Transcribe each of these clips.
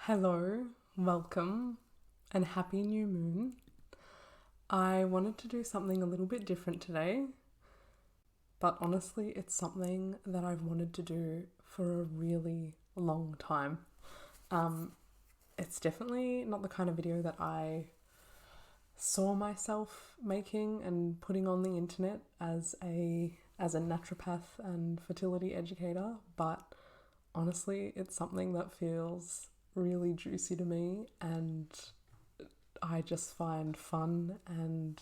Hello, welcome, and happy new moon. I wanted to do something a little bit different today, but honestly, it's something that I've wanted to do for a really long time. It's definitely not the kind of video that I saw myself making and putting on the internet as a naturopath and fertility educator, but honestly, it's something that feels really juicy to me and I just find fun and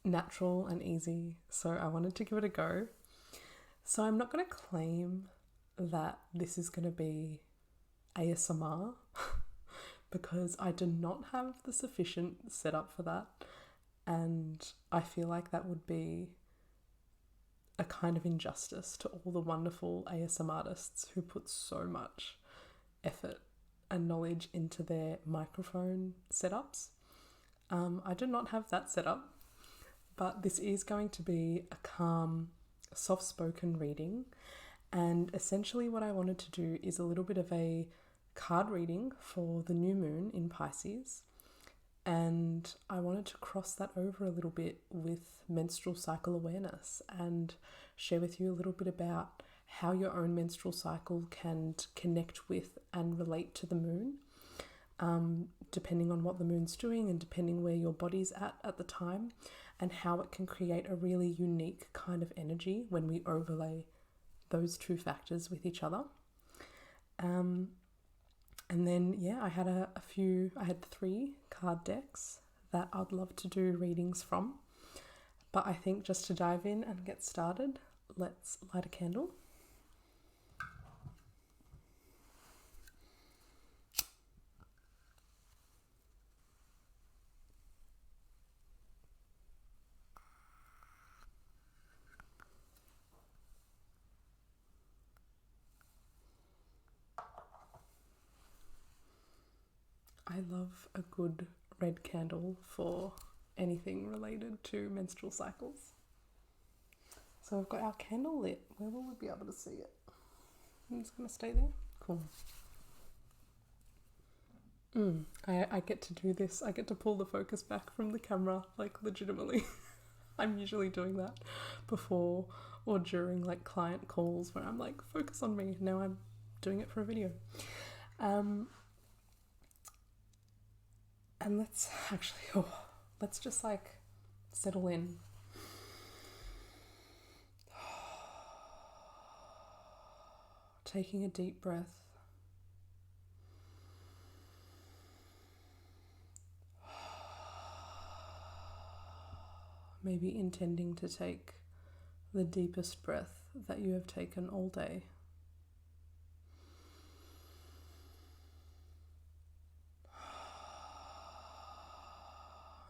natural and easy. So I wanted to give it a go. So I'm not going to claim that this is going to be ASMR because I do not have the sufficient setup for that. And I feel like that would be a kind of injustice to all the wonderful ASMR artists who put so much effort and knowledge into their microphone setups. I do not have that setup, but this is going to be a calm, soft-spoken reading. And essentially what I wanted to do is a little bit of a card reading for the new moon in Pisces. And I wanted to cross that over a little bit with menstrual cycle awareness and share with you a little bit about how your own menstrual cycle can connect with and relate to the moon, depending on what the moon's doing and depending where your body's at the time, and how it can create a really unique kind of energy when we overlay those two factors with each other. And then, I had I had 3 card decks that I'd love to do readings from. But I think just to dive in and get started, let's light a candle. I love a good red candle for anything related to menstrual cycles. So we've got our candle lit. Where will we be able to see it? It's going to stay there? Cool. I get to do this. I get to pull the focus back from the camera, like legitimately. I'm usually doing that before or during like client calls where I'm like, focus on me. Now I'm doing it for a video. And let's just like settle in. Taking a deep breath. Maybe intending to take the deepest breath that you have taken all day.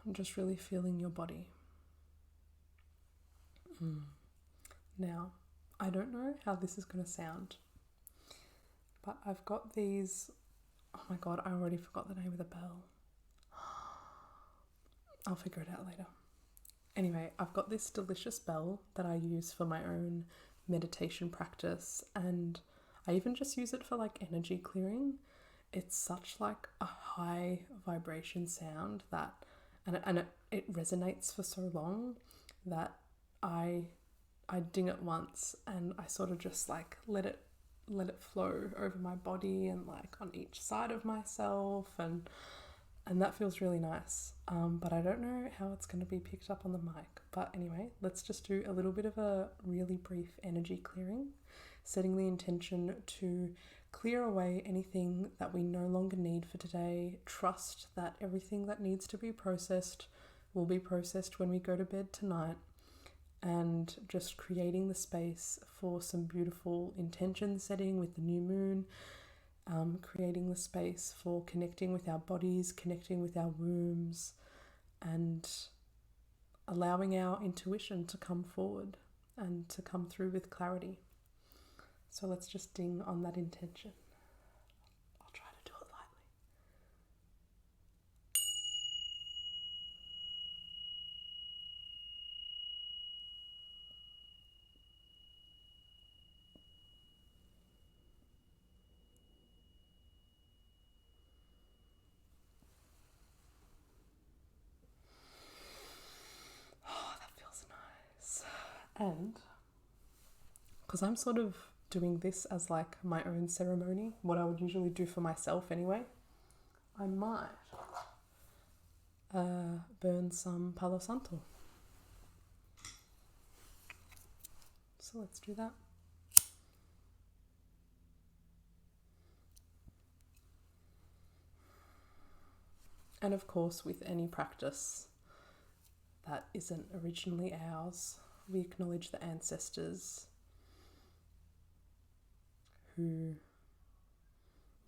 And just really feeling your body. Now, I don't know how this is going to sound, but I've got these. Oh my god, I already forgot the name of the bell. I'll figure it out later. Anyway, I've got this delicious bell that I use for my own meditation practice, and I even just use it for like energy clearing. It's such like a high vibration sound that it resonates for so long that I ding it once and I sort of just like let it flow over my body and like on each side of myself, and that feels really nice. But I don't know how it's going to be picked up on the mic. But anyway, let's just do a little bit of a really brief energy clearing, setting the intention to clear away anything that we no longer need for today. Trust that everything that needs to be processed will be processed when we go to bed tonight, and just creating the space for some beautiful intention setting with the new moon, creating the space for connecting with our bodies, connecting with our wombs, and allowing our intuition to come forward and to come through with clarity. So let's just ding on that intention. I'll try to do it lightly. And because I'm sort of doing this as like my own ceremony, what I would usually do for myself anyway, I might burn some Palo Santo. So let's do that. And of course, with any practice that isn't originally ours, we acknowledge the ancestors who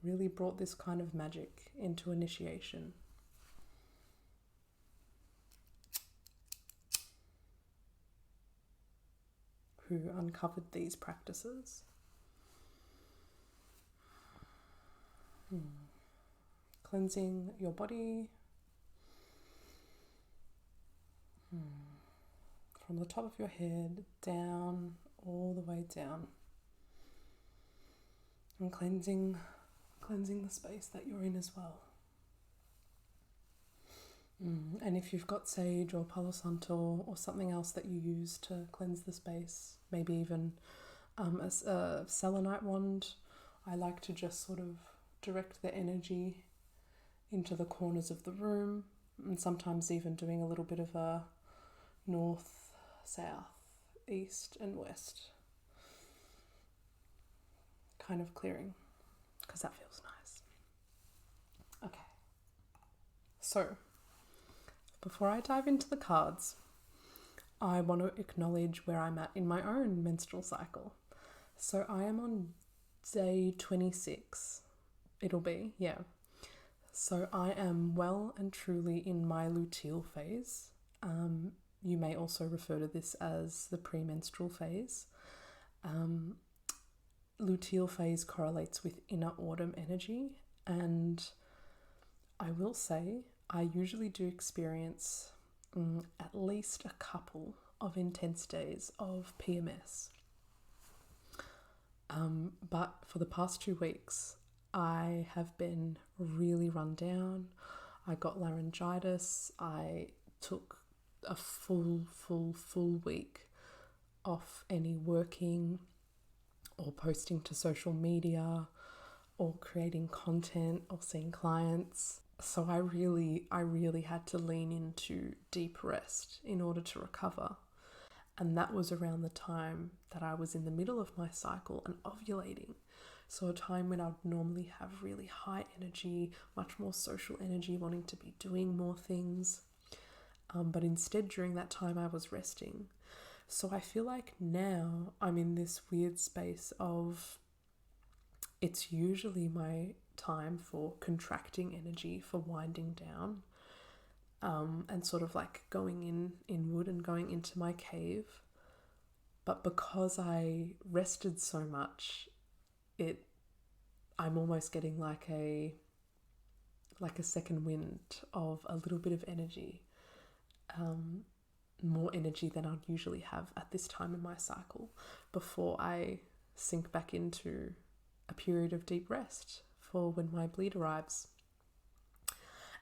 really brought this kind of magic into initiation. Who uncovered these practices. Cleansing your body from the top of your head down, all the way down, and cleansing the space that you're in as well. And if you've got sage or Palo Santo or something else that you use to cleanse the space, maybe even a selenite wand, I like to just sort of direct the energy into the corners of the room, and sometimes even doing a little bit of a north, south, east and west kind of clearing, because that feels nice. Okay, so before I dive into the cards, I want to acknowledge where I'm at in my own menstrual cycle. So I am on day 26, it'll be, yeah. So I am well and truly in my luteal phase. You may also refer to this as the premenstrual phase. Luteal phase correlates with inner autumn energy, and I will say I usually do experience at least a couple of intense days of PMS. But for the past 2 weeks, I have been really run down. I got laryngitis. I took a full week off any working or posting to social media or creating content or seeing clients. So I really had to lean into deep rest in order to recover. And that was around the time that I was in the middle of my cycle and ovulating. So a time when I'd normally have really high energy, much more social energy, wanting to be doing more things. But instead during that time I was resting. So I feel like now I'm in this weird space of, it's usually my time for contracting energy, for winding down, and sort of like going inward and going into my cave. But because I rested so much, I'm almost getting like a second wind of a little bit of energy, more energy than I'd usually have at this time in my cycle before I sink back into a period of deep rest for when my bleed arrives.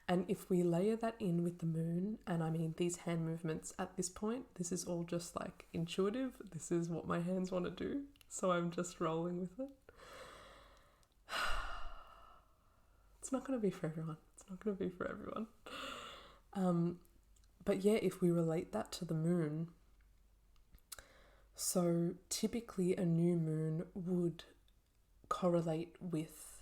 And if we layer that in with the moon, and I mean these hand movements at this point, this is all just like intuitive. This is what my hands want to do. So I'm just rolling with it. It's not going to be for everyone. But yeah, if we relate that to the moon, so typically a new moon would correlate with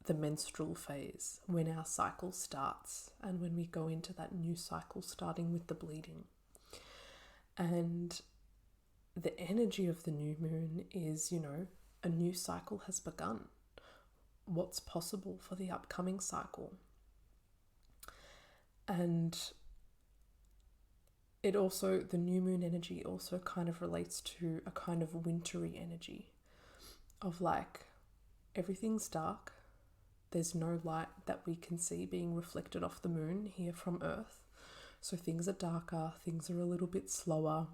the menstrual phase when our cycle starts and when we go into that new cycle starting with the bleeding. And the energy of the new moon is, a new cycle has begun. What's possible for the upcoming cycle? And the new moon energy also kind of relates to a kind of wintry energy of like, everything's dark. There's no light that we can see being reflected off the moon here from Earth. So things are darker, things are a little bit slower.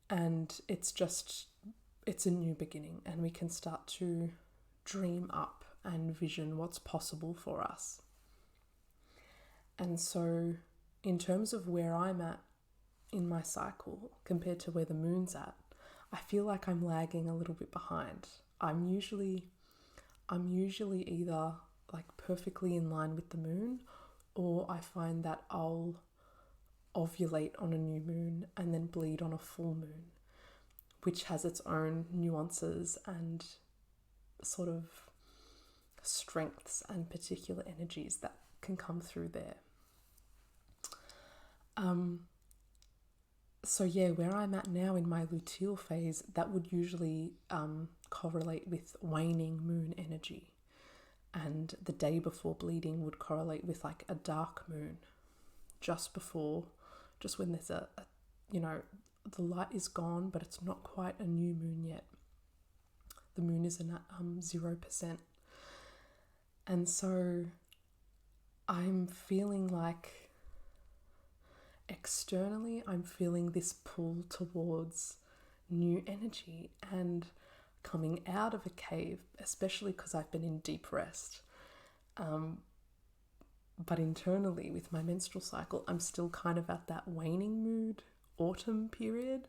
And it's a new beginning, and we can start to dream up and vision what's possible for us. And so in terms of where I'm at in my cycle compared to where the moon's at, I feel like I'm lagging a little bit behind. I'm usually either like perfectly in line with the moon, or I find that I'll ovulate on a new moon and then bleed on a full moon, which has its own nuances and sort of strengths and particular energies that can come through there. So yeah, where I'm at now in my luteal phase, that would usually correlate with waning moon energy. And the day before bleeding would correlate with like a dark moon just when there's a the light is gone, but it's not quite a new moon yet. The moon is in at 0%. And so I'm feeling like externally, I'm feeling this pull towards new energy and coming out of a cave, especially because I've been in deep rest. But internally, with my menstrual cycle, I'm still kind of at that waning mood, autumn period.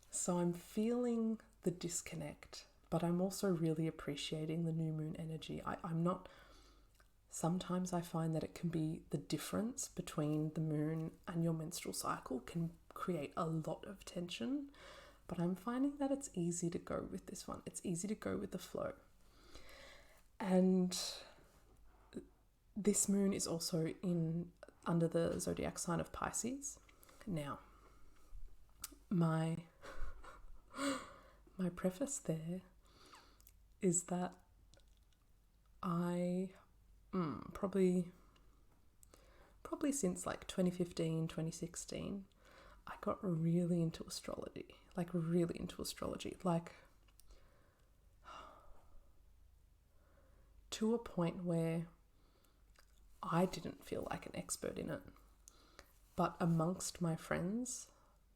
So I'm feeling the disconnect, but I'm also really appreciating the new moon energy. Sometimes I find that it can be the difference between the moon and your menstrual cycle can create a lot of tension, but I'm finding that it's easy to go with this one. It's easy to go with the flow. And this moon is also under the zodiac sign of Pisces. Now, my preface there is that I probably since like 2015, 2016, I got really into astrology, like to a point where I didn't feel like an expert in it. But amongst my friends,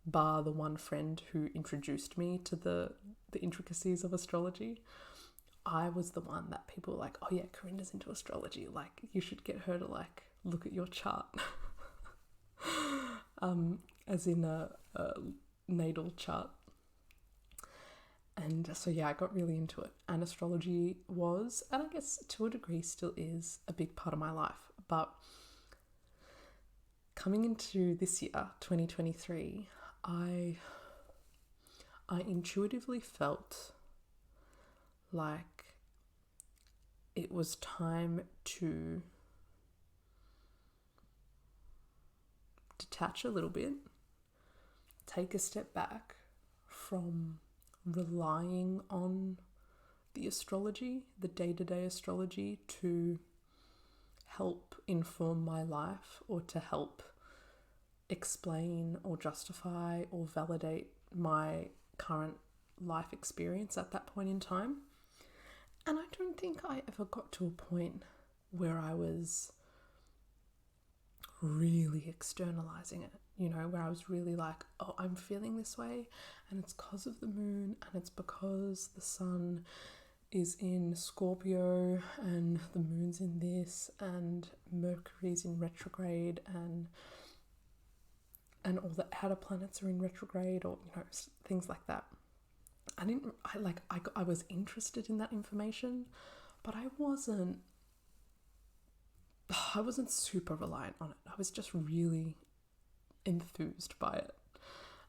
bar the one friend who introduced me to the intricacies of astrology, I was the one that people were like, oh yeah, Corinda's into astrology. Like, you should get her to like look at your chart. As in a natal chart. And so yeah, I got really into it. And astrology was, and I guess to a degree still is, a big part of my life. But coming into this year, 2023, I intuitively felt like it was time to detach a little bit, take a step back from relying on the astrology, the day-to-day astrology, to help inform my life or to help explain or justify or validate my current life experience at that point in time. And I don't think I ever got to a point where I was really externalizing it, where I was really like, oh, I'm feeling this way and it's because of the moon and it's because the sun is in Scorpio and the moon's in this and Mercury's in retrograde and all the outer planets are in retrograde, or things like that. I was interested in that information, but I wasn't super reliant on it. I was just really enthused by it,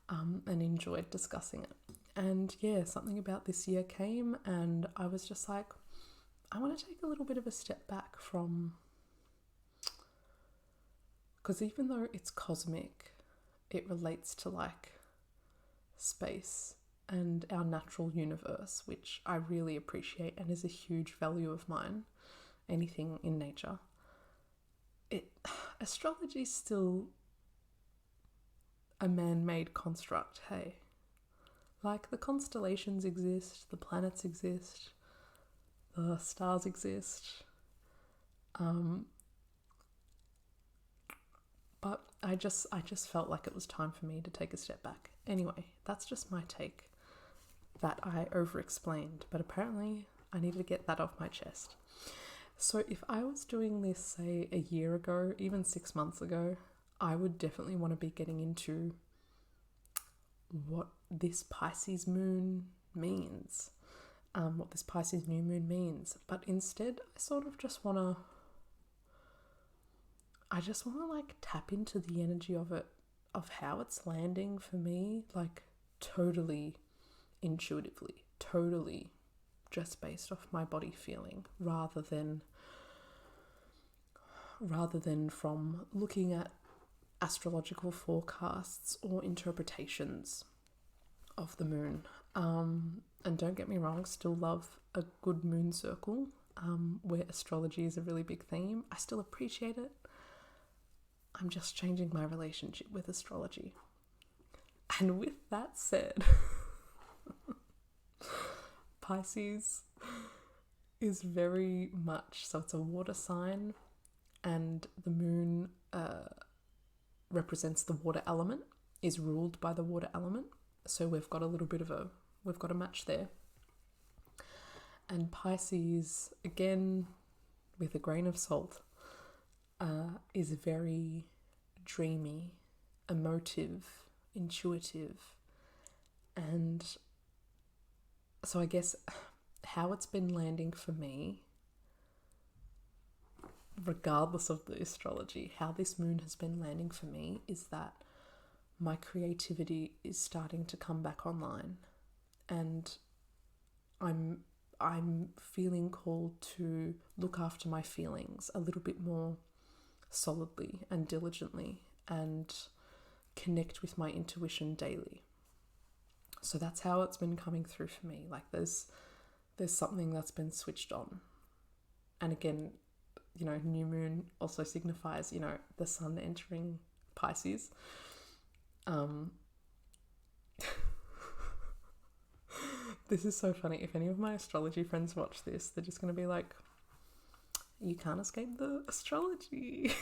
and enjoyed discussing it. And yeah, something about this year came and I was just like, I want to take a little bit of a step back from, because even though it's cosmic, it relates to like space and our natural universe, which I really appreciate and is a huge value of mine, anything in nature. Astrology is still a man-made construct, hey? Like, the constellations exist, the planets exist, the stars exist, but I just felt like it was time for me to take a step back. Anyway, that's just my take that I over-explained, but apparently I needed to get that off my chest. So if I was doing this, say, a year ago, even 6 months ago, I would definitely want to be getting into what this Pisces moon means, what this Pisces new moon means. But instead, I sort of just want to, like tap into the energy of it, of how it's landing for me, like totally intuitively, totally just based off my body feeling, rather than from looking at astrological forecasts or interpretations of the moon. And don't get me wrong, still love a good moon circle, where astrology is a really big theme. I still appreciate it. I'm just changing my relationship with astrology. And with that said, Pisces is very much, so it's a water sign, and the moon represents the water element, is ruled by the water element. So we've got a match there. And Pisces, again, with a grain of salt, is very dreamy, emotive, intuitive. And so I guess how it's been landing for me, regardless of the astrology, how this moon has been landing for me is that my creativity is starting to come back online, and I'm feeling called to look after my feelings a little bit more solidly and diligently, and connect with my intuition daily. So that's how it's been coming through for me. Like there's something that's been switched on. And again, you know, new moon also signifies, you know, the sun entering Pisces. This is so funny. If any of my astrology friends watch this, they're just going to be like, you can't escape the astrology.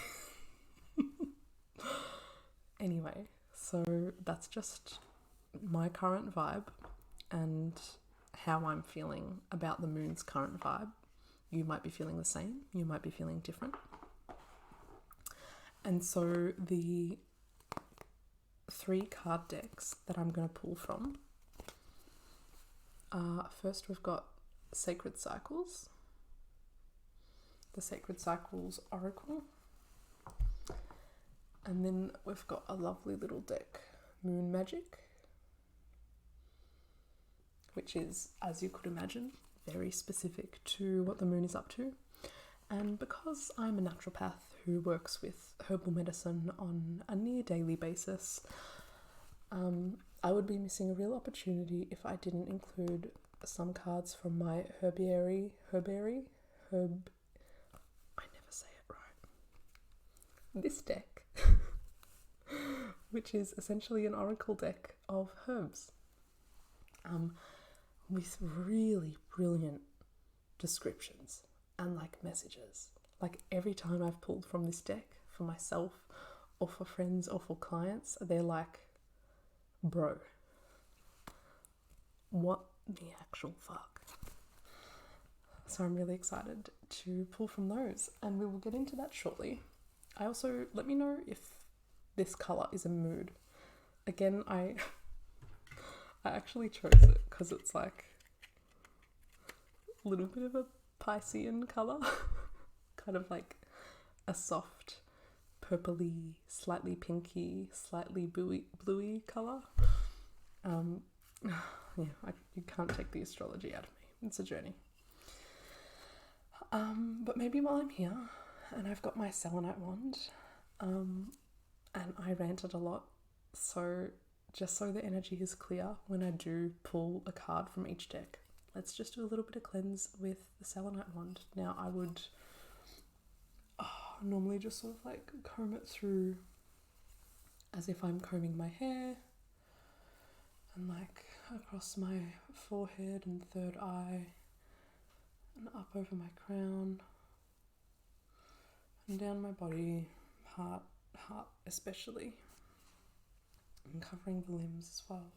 Anyway, so that's just my current vibe and how I'm feeling about the moon's current vibe. You might be feeling the same, you might be feeling different. And so the 3 card decks that I'm going to pull from, first we've got Sacred Cycles, the Sacred Cycles Oracle, and then we've got a lovely little deck, Moon Magick, which is, as you could imagine, very specific to what the moon is up to. And because I'm a naturopath who works with herbal medicine on a near daily basis, I would be missing a real opportunity if I didn't include some cards from my I never say it right. This deck, which is essentially an oracle deck of herbs, with really brilliant descriptions and like messages. Like every time I've pulled from this deck for myself or for friends or for clients, they're like, bro, what the actual fuck? So I'm really excited to pull from those, and we will get into that shortly. I also, let me know if this colour is a mood. Again, I actually chose it because it's like a little bit of a Piscean colour, kind of like a soft purpley, slightly pinky, slightly bluey colour. You can't take the astrology out of me. It's a journey. But maybe while I'm here and I've got my selenite wand, and I ranted a lot, so just so the energy is clear when I do pull a card from each deck, let's just do a little bit of cleanse with the selenite wand. Now I would normally just sort of like comb it through as if I'm combing my hair, and like across my forehead and third eye, and up over my crown, and down my body, heart especially, and covering the limbs as well.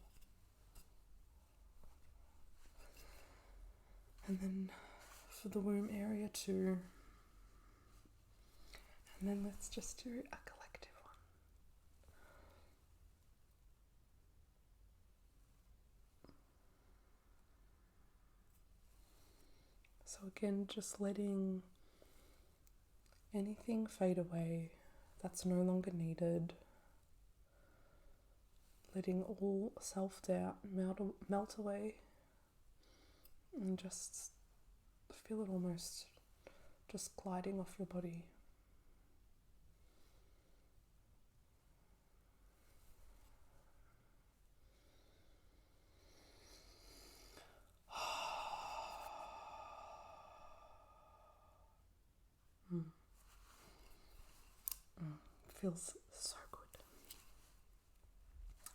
And then for the womb area too. And then let's just do a collective one. So again, just letting anything fade away that's no longer needed. Letting all self-doubt melt away. And just feel it almost just gliding off your body. Feels so good.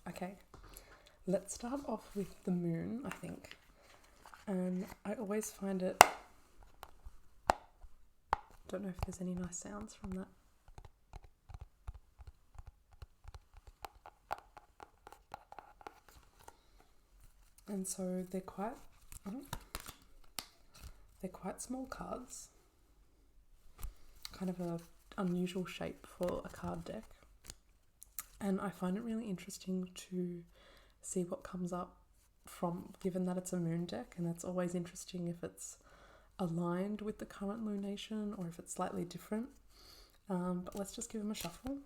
Okay, let's start off with the moon, I think. And I always find it, don't know if there's any nice sounds from that. And so they're quite small cards, kind of a unusual shape for a card deck, and I find it really interesting to see what comes up from, given that it's a moon deck, and it's always interesting if it's aligned with the current lunation or if it's slightly different, but let's just give them a shuffle.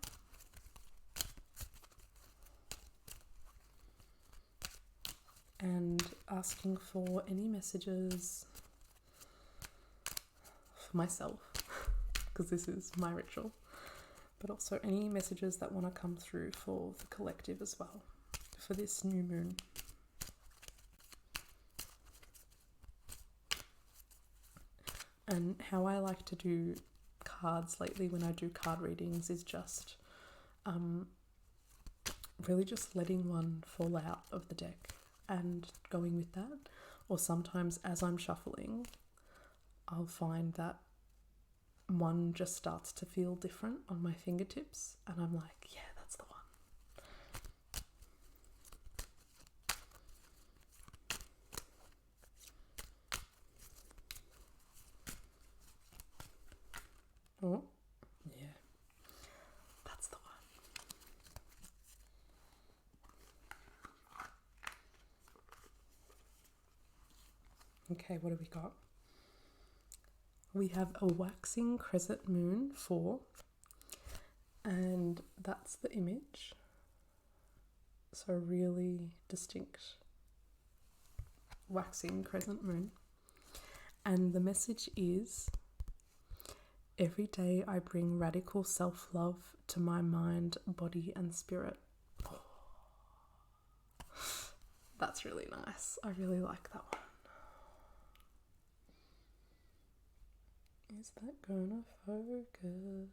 And asking for any messages for myself, because this is my ritual, but also any messages that want to come through for the collective as well, for this new moon. And how I like to do cards lately when I do card readings is just really just letting one fall out of the deck and going with that. Or sometimes as I'm shuffling, I'll find that one just starts to feel different on my fingertips, and I'm like, yeah, that's the one. Oh, yeah, that's the one. Okay, what have we got? We have a waxing crescent moon 4, and that's the image. So really distinct waxing crescent moon. And the message is, every day I bring radical self-love to my mind, body and spirit. Oh, that's really nice. I really like that one. Is that gonna focus?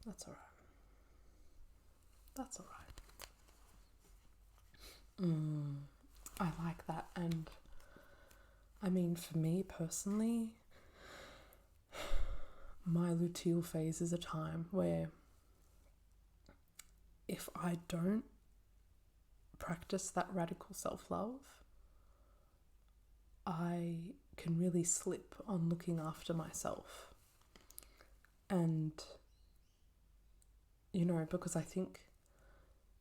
That's alright. That's alright. I like that. And I mean, for me personally, my luteal phase is a time where if I don't practice that radical self-love, I can really slip on looking after myself. And, you know, because I think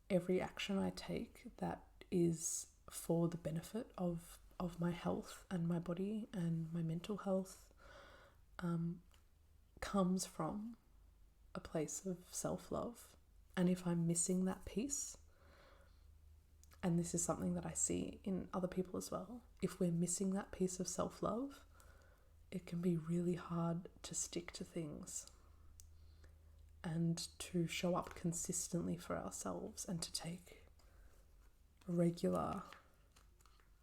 every action I take that is for the benefit of my health and my body and my mental health comes from a place of self-love. And if I'm missing that piece, and this is something that I see in other people as well, if we're missing that piece of self-love, it can be really hard to stick to things and to show up consistently for ourselves and to take regular,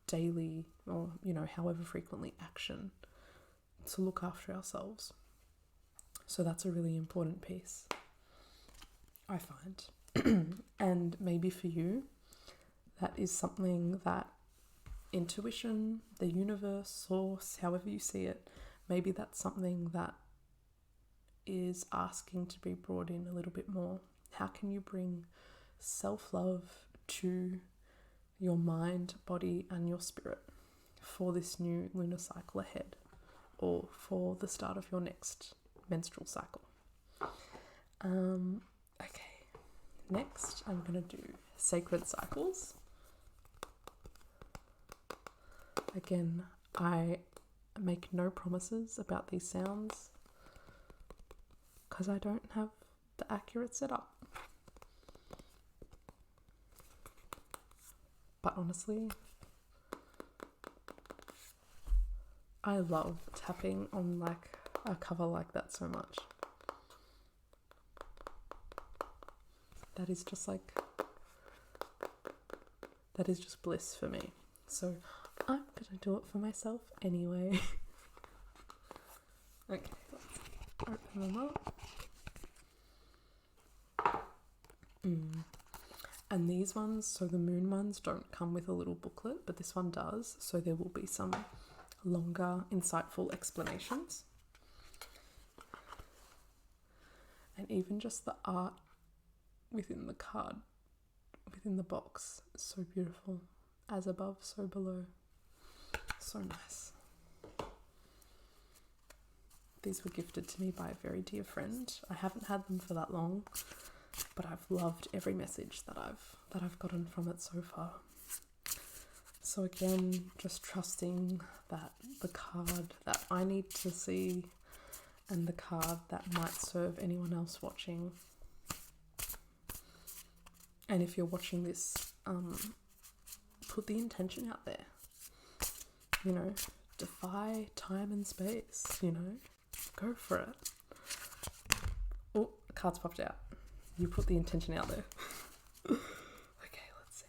daily, or, you know, however frequently action to look after ourselves. So that's a really important piece, I find. And maybe for you, that is something that intuition, the universe, source, however you see it, maybe that's something that is asking to be brought in a little bit more. How can you bring self-love to your mind, body, and your spirit for this new lunar cycle ahead, or for the start of your next menstrual cycle? Okay, next I'm going to do sacred cycles. Again, I make no promises about these sounds because I don't have the accurate setup. But honestly, I love tapping on like a cover like that so much. That is just bliss for me. So I'm gonna do it for myself anyway. Okay, let's open them up. And these ones, so the moon ones don't come with a little booklet, but this one does. So there will be some longer, insightful explanations. And even just the art within the card, within the box, is so beautiful. As above, so below. So nice. These were gifted to me by a very dear friend. I haven't had them for that long, but I've loved every message that I've gotten from it so far. So again, just trusting that the card that I need to see and the card that might serve anyone else watching. And if you're watching this, put the intention out there. You know, defy time and space, you know, go for it. Oh, cards popped out. You put the intention out there. Okay, let's see.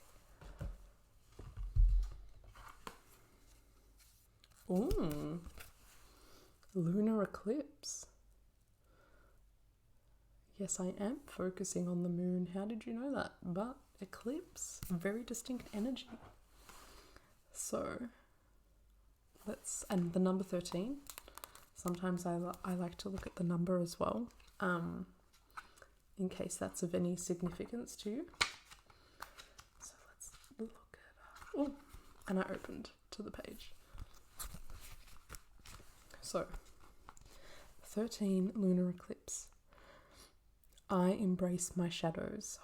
Ooh, lunar eclipse. Yes, I am focusing on the moon. How did you know that? But eclipse, very distinct energy. So and the number 13. Sometimes I like to look at the number as well, in case that's of any significance to you. So let's look at, oh, and I opened to the page. So 13, lunar eclipse. I embrace my shadows.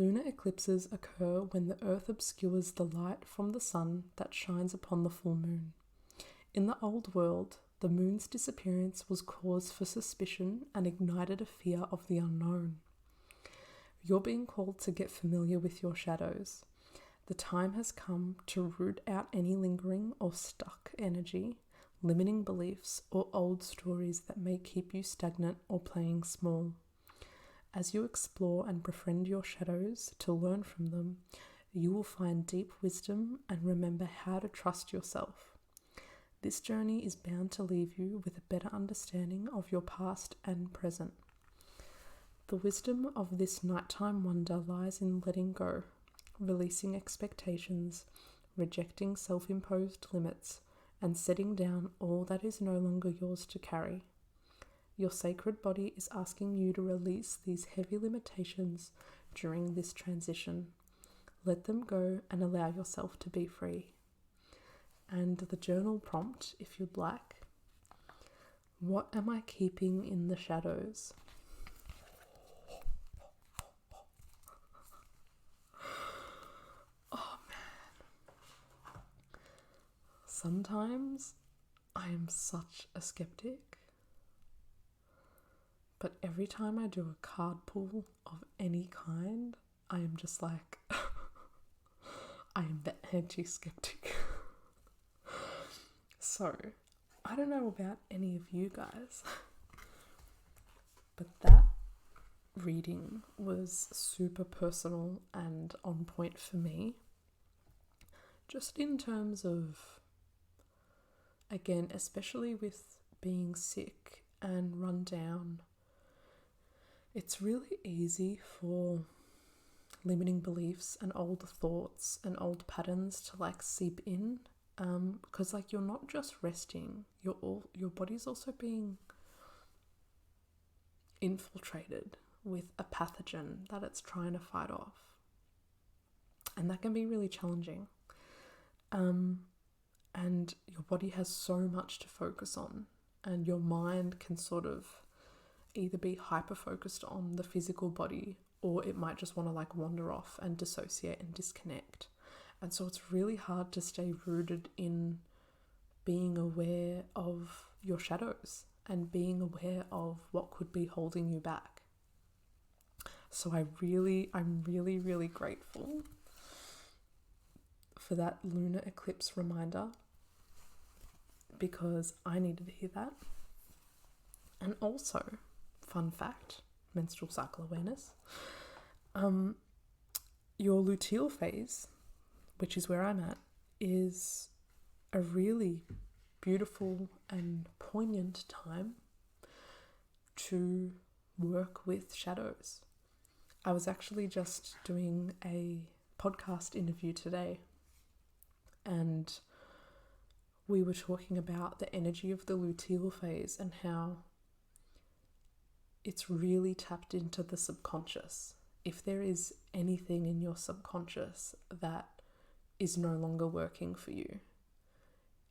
Lunar eclipses occur when the earth obscures the light from the sun that shines upon the full moon. In the old world, the moon's disappearance was cause for suspicion and ignited a fear of the unknown. You're being called to get familiar with your shadows. The time has come to root out any lingering or stuck energy, limiting beliefs, or old stories that may keep you stagnant or playing small. As you explore and befriend your shadows to learn from them, you will find deep wisdom and remember how to trust yourself. This journey is bound to leave you with a better understanding of your past and present. The wisdom of this nighttime wonder lies in letting go, releasing expectations, rejecting self-imposed limits, and setting down all that is no longer yours to carry. Your sacred body is asking you to release these heavy limitations during this transition. Let them go and allow yourself to be free. And the journal prompt, if you'd like, what am I keeping in the shadows? Oh man. Sometimes I am such a skeptic. But every time I do a card pull of any kind, I am just like, I am the anti-skeptic. So, I don't know about any of you guys, but that reading was super personal and on point for me. Just in terms of, again, especially with being sick and run down, it's really easy for limiting beliefs and old thoughts and old patterns to like seep in, because like you're not just resting, your body's also being infiltrated with a pathogen that it's trying to fight off, and that can be really challenging. And your body has so much to focus on, and your mind can sort of either be hyper focused on the physical body, or it might just want to like wander off and dissociate and disconnect. And so it's really hard to stay rooted in being aware of your shadows and being aware of what could be holding you back. So I'm really, really grateful for that lunar eclipse reminder, because I needed to hear that. And also, fun fact, menstrual cycle awareness, your luteal phase, which is where I'm at, is a really beautiful and poignant time to work with shadows. I was actually just doing a podcast interview today, and we were talking about the energy of the luteal phase and how it's really tapped into the subconscious. If there is anything in your subconscious that is no longer working for you,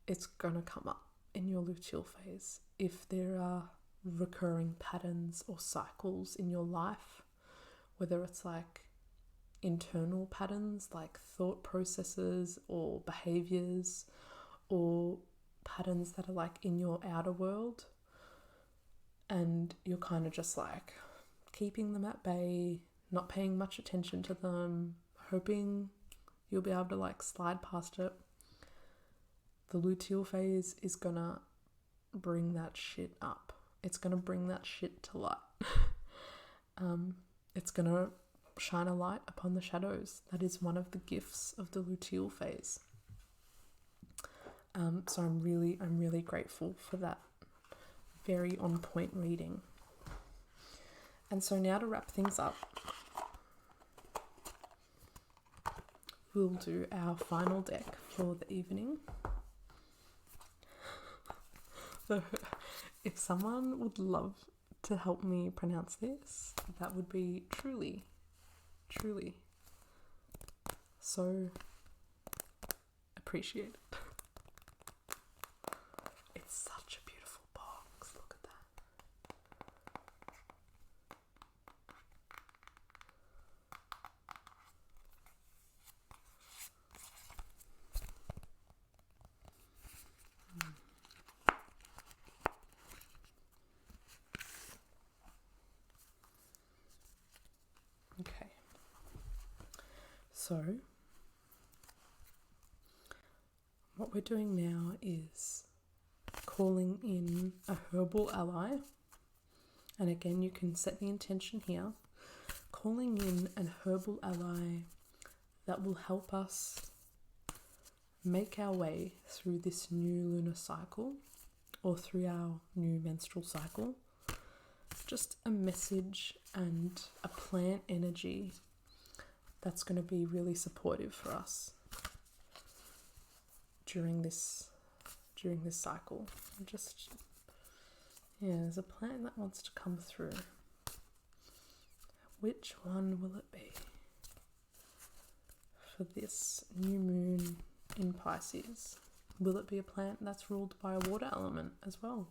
it's gonna come up in your luteal phase. If there are recurring patterns or cycles in your life, whether it's like internal patterns like thought processes or behaviors, or patterns that are like in your outer world, and you're kind of just like keeping them at bay, not paying much attention to them, hoping you'll be able to like slide past it, the luteal phase is gonna bring that shit up. It's gonna bring that shit to light. It's gonna shine a light upon the shadows. That is one of the gifts of the luteal phase. So I'm really grateful for that very on point reading. And so now to wrap things up, we'll do our final deck for the evening. So if someone would love to help me pronounce this, that would be truly so appreciated. It's such a beautiful box. Look at that. Okay. So what we're doing now is calling in a herbal ally, and again you can set the intention here, calling in an herbal ally that will help us make our way through this new lunar cycle, or through our new menstrual cycle. Just a message and a plant energy that's going to be really supportive for us during this cycle. Just, yeah, there's a plant that wants to come through. Which one will it be for this new moon in Pisces? Will it be a plant that's ruled by a water element as well?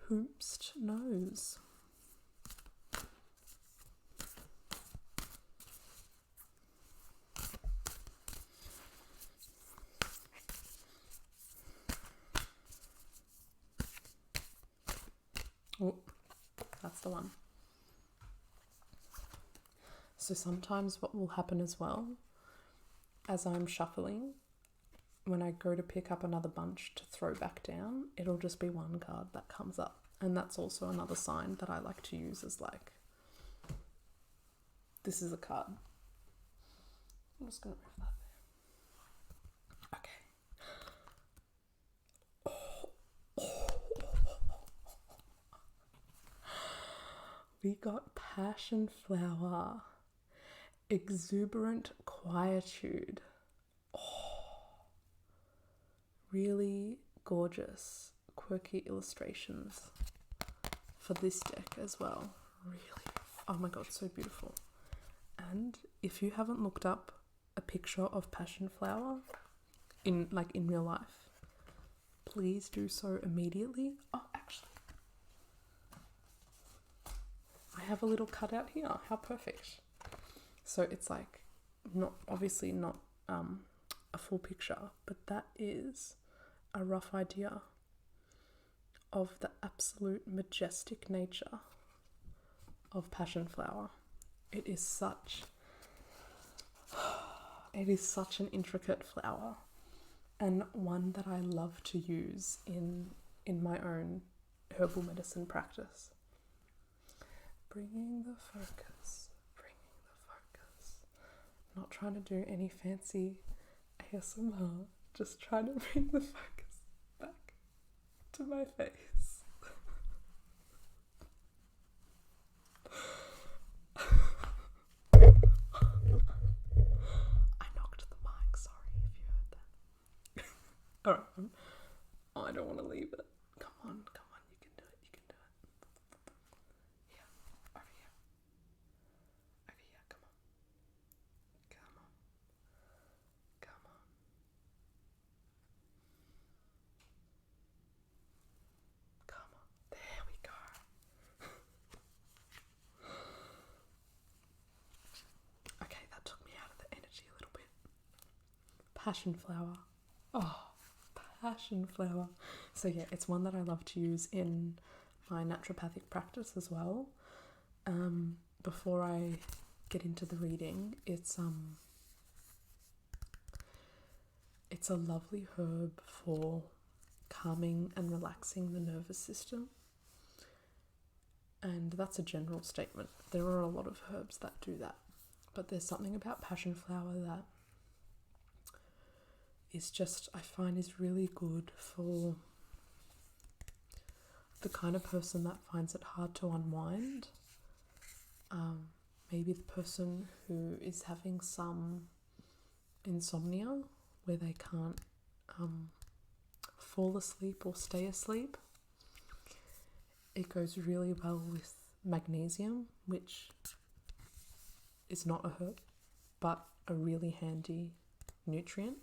Whoops knows? Oh, that's the one. So sometimes what will happen as well, as I'm shuffling, when I go to pick up another bunch to throw back down, it'll just be one card that comes up. And that's also another sign that I like to use as like, this is a card. I'm just going to move that there. Okay. We got passion flower, exuberant quietude. Really gorgeous, quirky illustrations for this deck as well. Really, oh my god, so beautiful. And if you haven't looked up a picture of passion flower in real life, please do so immediately. Oh, actually, I have a little cutout here. How perfect. So it's like obviously not a full picture, but that is a rough idea of the absolute majestic nature of passion flower. It is such an intricate flower, and one that I love to use in my own herbal medicine practice. Bringing the focus. Not trying to do any fancy ASMR, just trying to bring the focus back to my face. I knocked the mic, sorry if you heard that. Alright, I don't want to leave it. Come on, you can do it. Here, over here, come on. There we go. Okay, that took me out of the energy a little bit. Passion flower. Oh, passion flower. So yeah, it's one that I love to use in my naturopathic practice as well. Before I get into the reading, it's a lovely herb for calming and relaxing the nervous system. And that's a general statement. There are a lot of herbs that do that. But there's something about passion flower that is just, I find, is really good for the kind of person that finds it hard to unwind. Maybe the person who is having some insomnia where they can't fall asleep or stay asleep. It goes really well with magnesium, which is not a herb, but a really handy nutrient.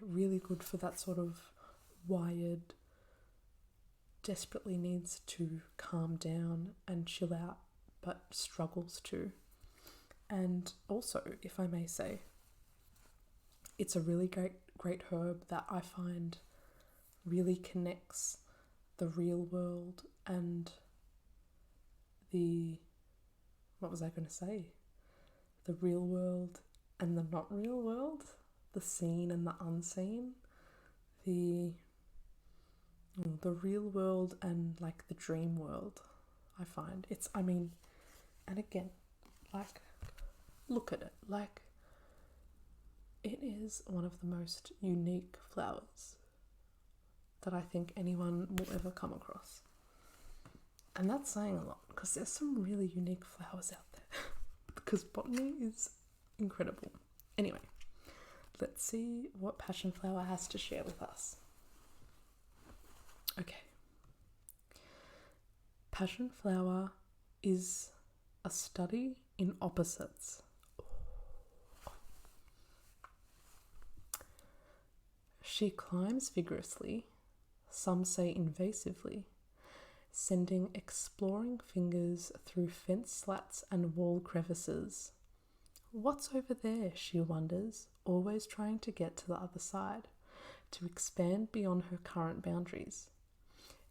Really good for that sort of wired, desperately needs to calm down and chill out, but struggles to. And also, if I may say, it's a really great herb that I find really connects the real world and the real world and the not real world, the seen and the unseen, the real world and like the dream world. I find and again, like, look at it, like, it is one of the most unique flowers that I think anyone will ever come across. And that's saying a lot, because there's some really unique flowers out there. Because botany is incredible. Anyway, let's see what passion flower has to share with us. Okay. Passion flower is a study in opposites. She climbs vigorously, some say invasively, sending exploring fingers through fence slats and wall crevices. What's over there, she wonders, always trying to get to the other side, to expand beyond her current boundaries.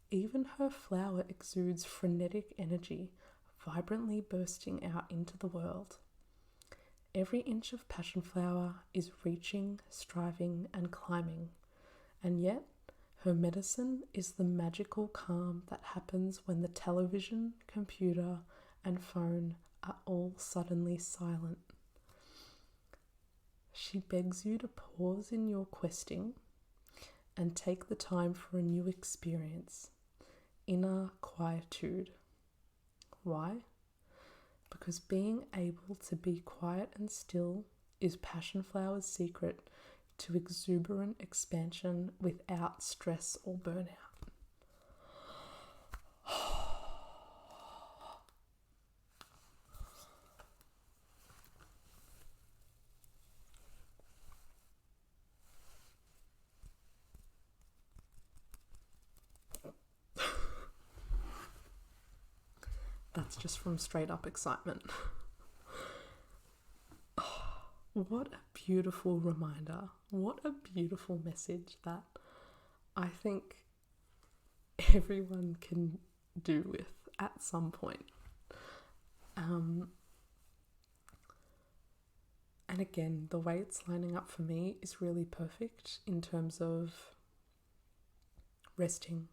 Even her flower exudes frenetic energy, vibrantly bursting out into the world. Every inch of passion flower is reaching, striving, and climbing, and yet her medicine is the magical calm that happens when the television, computer, and phone are all suddenly silent. She begs you to pause in your questing and take the time for a new experience, inner quietude. Why? Because being able to be quiet and still is passion flower's secret to exuberant expansion without stress or burnout. that's just from straight up excitement. Oh, what a beautiful reminder. What a beautiful message that I think everyone can do with at some point. And again, the way it's lining up for me is really perfect in terms of resting,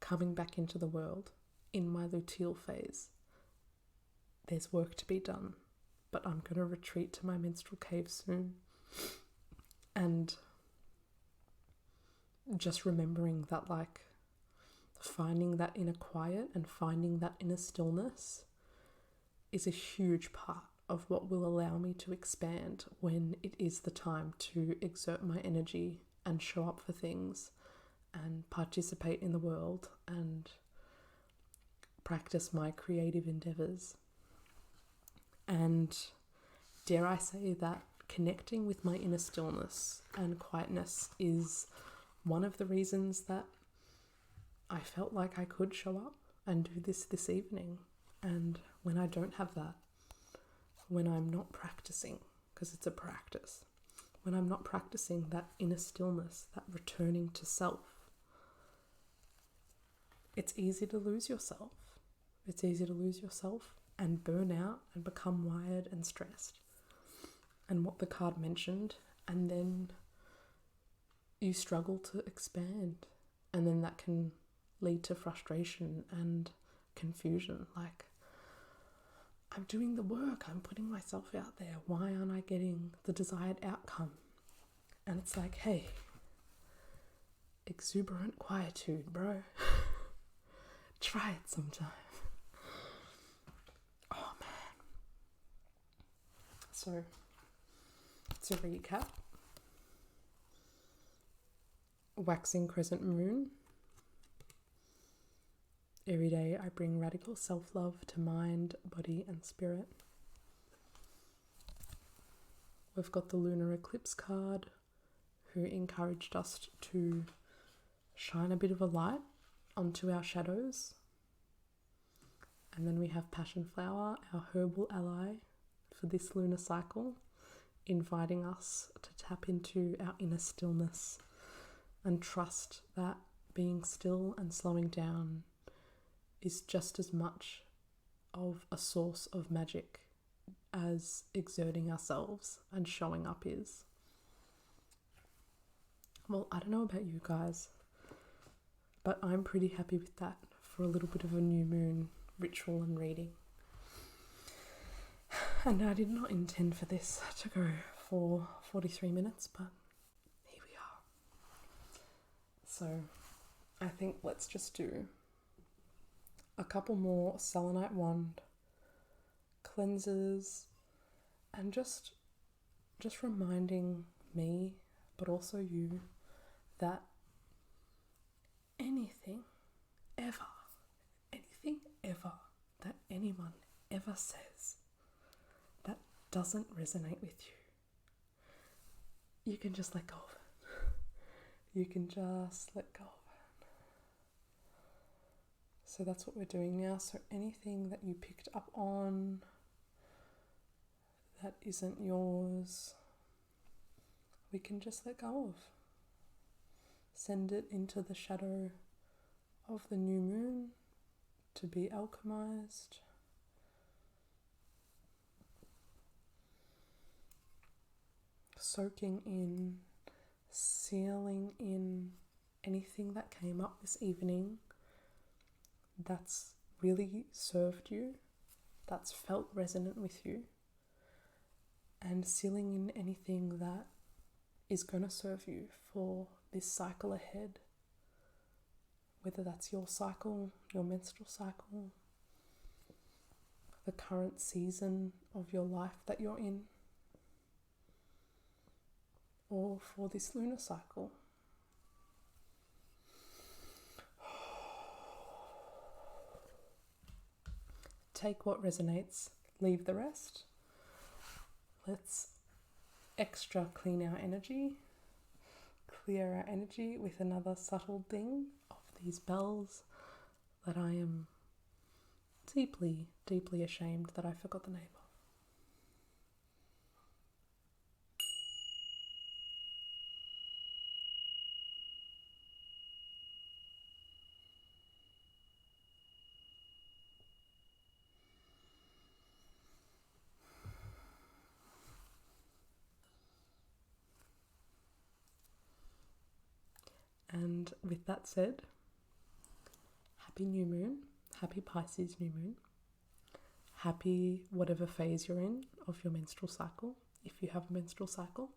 coming back into the world in my luteal phase. There's work to be done, but I'm going to retreat to my menstrual cave soon. And just remembering that, like, finding that inner quiet and finding that inner stillness is a huge part of what will allow me to expand when it is the time to exert my energy and show up for things and participate in the world and practice my creative endeavors. And dare I say that connecting with my inner stillness and quietness is one of the reasons that I felt like I could show up and do this evening. And when I don't have that, when I'm not practicing, because it's a practice, when I'm not practicing that inner stillness, that returning to self, it's easy to lose yourself. It's easy to lose yourself and burn out and become wired and stressed. And what the card mentioned, and then you struggle to expand, and then that can lead to frustration and confusion. Like, I'm doing the work, I'm putting myself out there, why aren't I getting the desired outcome? And it's like, hey, exuberant quietude, bro. Try it sometime. Oh man. So, to recap, waxing crescent moon. Every day I bring radical self-love to mind, body and spirit. We've got the lunar eclipse card, who encouraged us to shine a bit of a light onto our shadows. And then we have passion flower, our herbal ally for this lunar cycle, inviting us to tap into our inner stillness and trust that being still and slowing down is just as much of a source of magic as exerting ourselves and showing up is. Well, I don't know about you guys, but I'm pretty happy with that for a little bit of a new moon ritual and reading. And I did not intend for this to go for 43 minutes, but here we are. So I think let's just do a couple more selenite wand cleanses, and just reminding me, but also you, that anything ever that anyone ever says that doesn't resonate with you, you can just let go of it. You can just let go of it. So that's what we're doing now. So anything that you picked up on that isn't yours, we can just let go of. Send it into the shadow of the new moon to be alchemized. Soaking in, sealing in anything that came up this evening that's really served you, that's felt resonant with you, and sealing in anything that is going to serve you for this cycle ahead, whether that's your cycle, your menstrual cycle, the current season of your life that you're in, or for this lunar cycle. Take what resonates, leave the rest. Let's extra clean our energy, clear our energy with another subtle ding of these bells that I am deeply deeply ashamed that I forgot the name of. And with that said, happy new moon, happy Pisces new moon, happy whatever phase you're in of your menstrual cycle, if you have a menstrual cycle,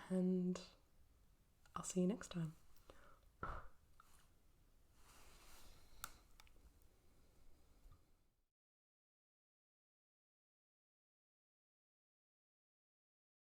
and I'll see you next time.